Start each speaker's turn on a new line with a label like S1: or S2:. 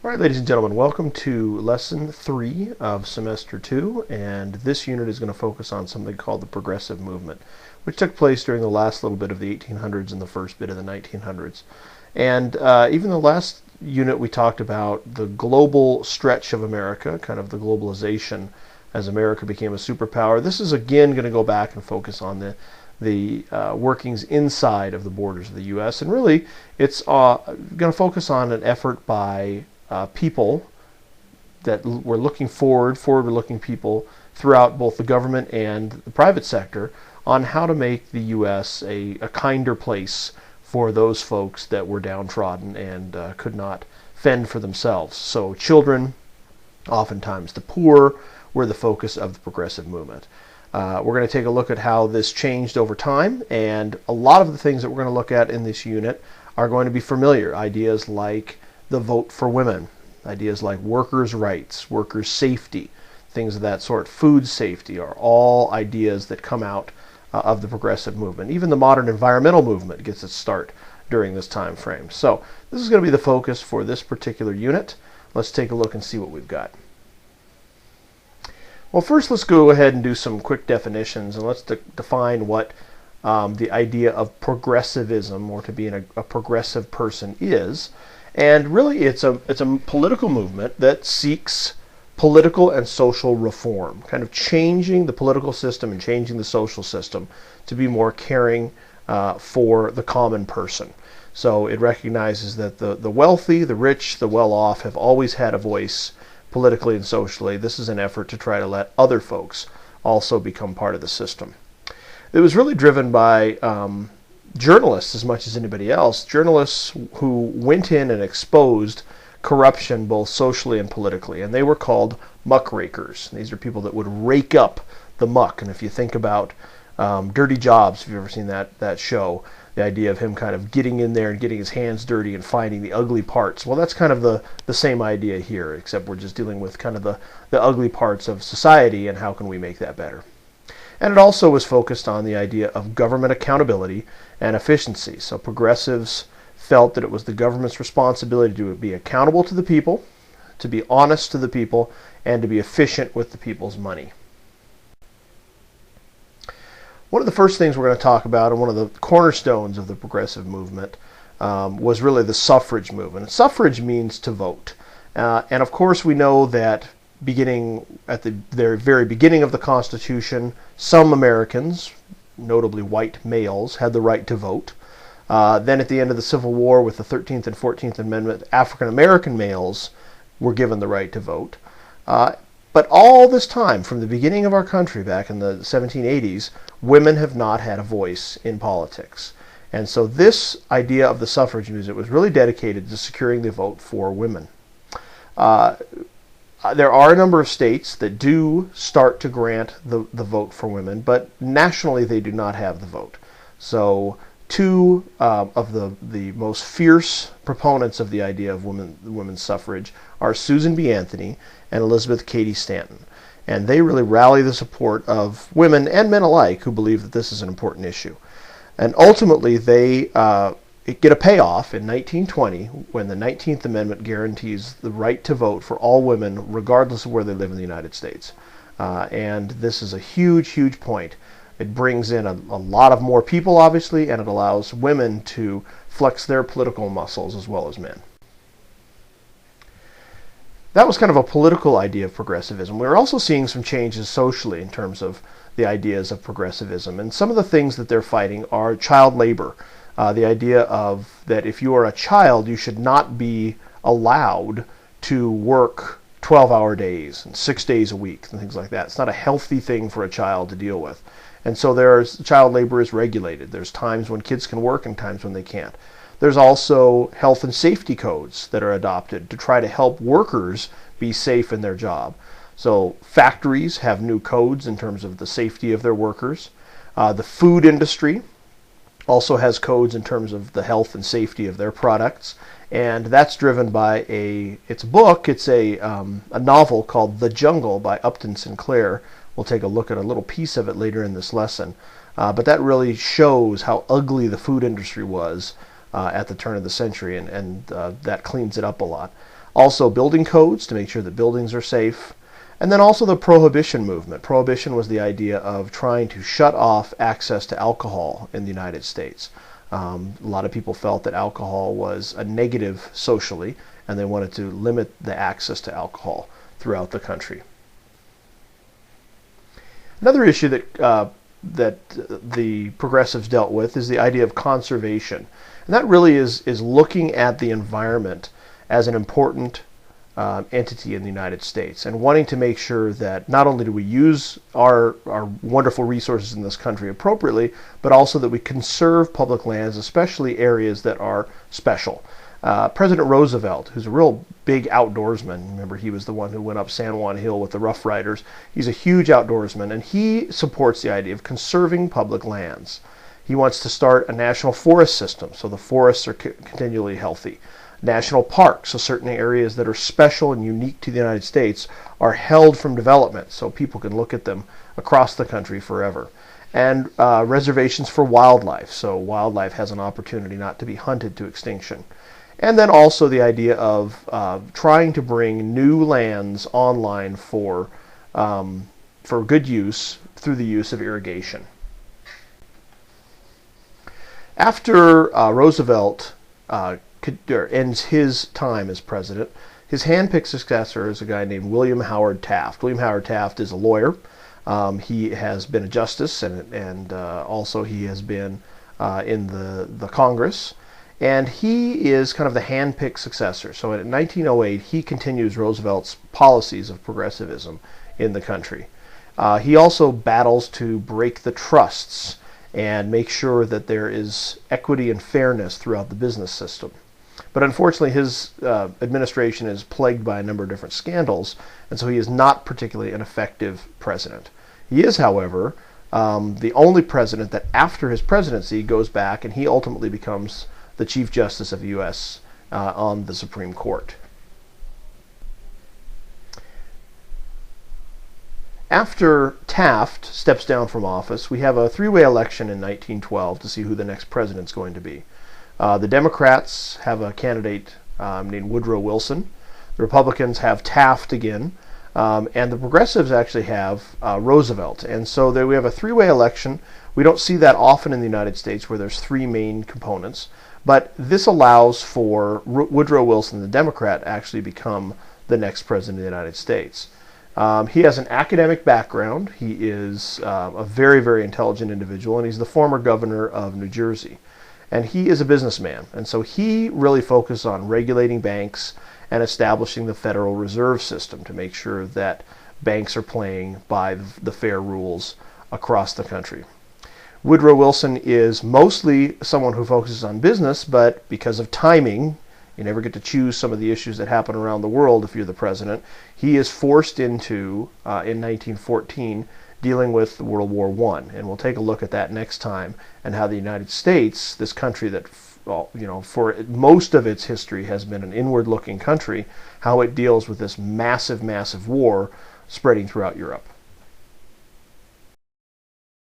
S1: All right, ladies and gentlemen, welcome to lesson 3 of semester 2, and this unit is going to focus on something called the progressive movement, which took place during the last little bit of the 1800s and the first bit of the 1900s. And even the last unit we talked about the global stretch of America, kind of the globalization as America became a superpower. This is again going to go back and focus on the workings inside of the borders of the U.S. And really, it's going to focus on an effort by people that were looking forward-looking people throughout both the government and the private sector on how to make the U.S. a kinder place for those folks that were downtrodden and could not fend for themselves. So children, oftentimes the poor, were the focus of the progressive movement. We're going to take a look at how this changed over time, and a lot of the things that we're going to look at in this unit are going to be familiar. Ideas like the vote for women, ideas like workers' rights, workers' safety, things of that sort, food safety, are all ideas that come out of the progressive movement. Even the modern environmental movement gets its start during this time frame. So this is going to be the focus for this particular unit. Let's take a look and see what we've got. Well, first let's go ahead and do some quick definitions, and let's define what the idea of progressivism, or to be a progressive person, is. And really, it's a political movement that seeks political and social reform, kind of changing the political system and changing the social system to be more caring for the common person. So it recognizes that the wealthy, the rich, the well-off have always had a voice politically and socially. This is an effort to try to let other folks also become part of the system. It was really driven by journalists as much as anybody else, journalists who went in and exposed corruption both socially and politically, and they were called muckrakers. These are people that would rake up the muck. And if you think about Dirty Jobs, if you've ever seen that show, the idea of him kind of getting in there and getting his hands dirty and finding the ugly parts. Well, that's kind of the same idea here, except we're just dealing with kind of the ugly parts of society and how can we make that better. And it also was focused on the idea of government accountability and efficiency. So progressives felt that it was the government's responsibility to be accountable to the people, to be honest to the people, and to be efficient with the people's money. One of the first things we're going to talk about, and one of the cornerstones of the progressive movement, was really the suffrage movement. And suffrage means to vote. And of course we know that beginning at the very beginning of the Constitution, some Americans, notably white males, had the right to vote. Then at the end of the Civil War, with the 13th and 14th Amendment, African American males were given the right to vote. But all this time, from the beginning of our country back in the 1780s, women have not had a voice in politics. And so this idea of the suffrage movement was really dedicated to securing the vote for women. There are a number of states that do start to grant the vote for women, but nationally they do not have the vote. So two of the most fierce proponents of the idea of women's suffrage are Susan B. Anthony and Elizabeth Cady Stanton. And they really rally the support of women and men alike who believe that this is an important issue. And ultimately they get a payoff in 1920 when the 19th Amendment guarantees the right to vote for all women regardless of where they live in the United States. And this is a huge, huge point. It brings in a lot of more people, obviously, and it allows women to flex their political muscles as well as men. That was kind of a political idea of progressivism. We're also seeing some changes socially in terms of the ideas of progressivism. And some of the things that they're fighting are child labor. The idea of that if you are a child, you should not be allowed to work 12-hour days and 6 days a week and things like that. It's not a healthy thing for a child to deal with. And so child labor is regulated. There's times when kids can work and times when they can't. There's also health and safety codes that are adopted to try to help workers be safe in their job. So factories have new codes in terms of the safety of their workers. The food industry also has codes in terms of the health and safety of their products. And that's driven by it's a novel called The Jungle by Upton Sinclair. We'll take a look at a little piece of it later in this lesson. But that really shows how ugly the food industry was at the turn of the century, and that cleans it up a lot. Also building codes to make sure that buildings are safe. And then also the prohibition movement. Prohibition was the idea of trying to shut off access to alcohol in the United States. A lot of people felt that alcohol was a negative socially, and they wanted to limit the access to alcohol throughout the country. Another issue that the progressives dealt with is the idea of conservation. And that really is looking at the environment as an important entity in the United States and wanting to make sure that not only do we use our wonderful resources in this country appropriately, but also that we conserve public lands, especially areas that are special. President Roosevelt, who's a real big outdoorsman, remember he was the one who went up San Juan Hill with the Rough Riders, he's a huge outdoorsman, and he supports the idea of conserving public lands. He wants to start a national forest system so the forests are continually healthy. National parks, so certain areas that are special and unique to the United States are held from development so people can look at them across the country forever. And reservations for wildlife, so wildlife has an opportunity not to be hunted to extinction. And then also the idea of trying to bring new lands online for good use through the use of irrigation. After Roosevelt ends his time as president, his hand-picked successor is a guy named William Howard Taft. William Howard Taft is a lawyer. He has been a justice, and also he has been in the Congress. And he is kind of the hand-picked successor. So in 1908, he continues Roosevelt's policies of progressivism in the country. He also battles to break the trusts and make sure that there is equity and fairness throughout the business system. But unfortunately, his administration is plagued by a number of different scandals, and so he is not particularly an effective president. He is, however, the only president that after his presidency goes back and he ultimately becomes the Chief Justice of the U.S. On the Supreme Court. After Taft steps down from office, we have a three-way election in 1912 to see who the next president's going to be. The Democrats have a candidate named Woodrow Wilson. The Republicans have Taft again. And the progressives actually have Roosevelt. And so there we have a three-way election. We don't see that often in the United States where there's three main components. But this allows for Woodrow Wilson, the Democrat, actually become the next president of the United States. He has an academic background. He is a very, very intelligent individual, and he's the former governor of New Jersey. And he is a businessman. And so he really focused on regulating banks and establishing the Federal Reserve System to make sure that banks are playing by the fair rules across the country. Woodrow Wilson is mostly someone who focuses on business, but because of timing, you never get to choose some of the issues that happen around the world if you're the president. He is forced into, in 1914, dealing with World War I. And we'll take a look at that next time and how the United States, this country that for most of its history has been an inward-looking country, how it deals with this massive, massive war spreading throughout Europe.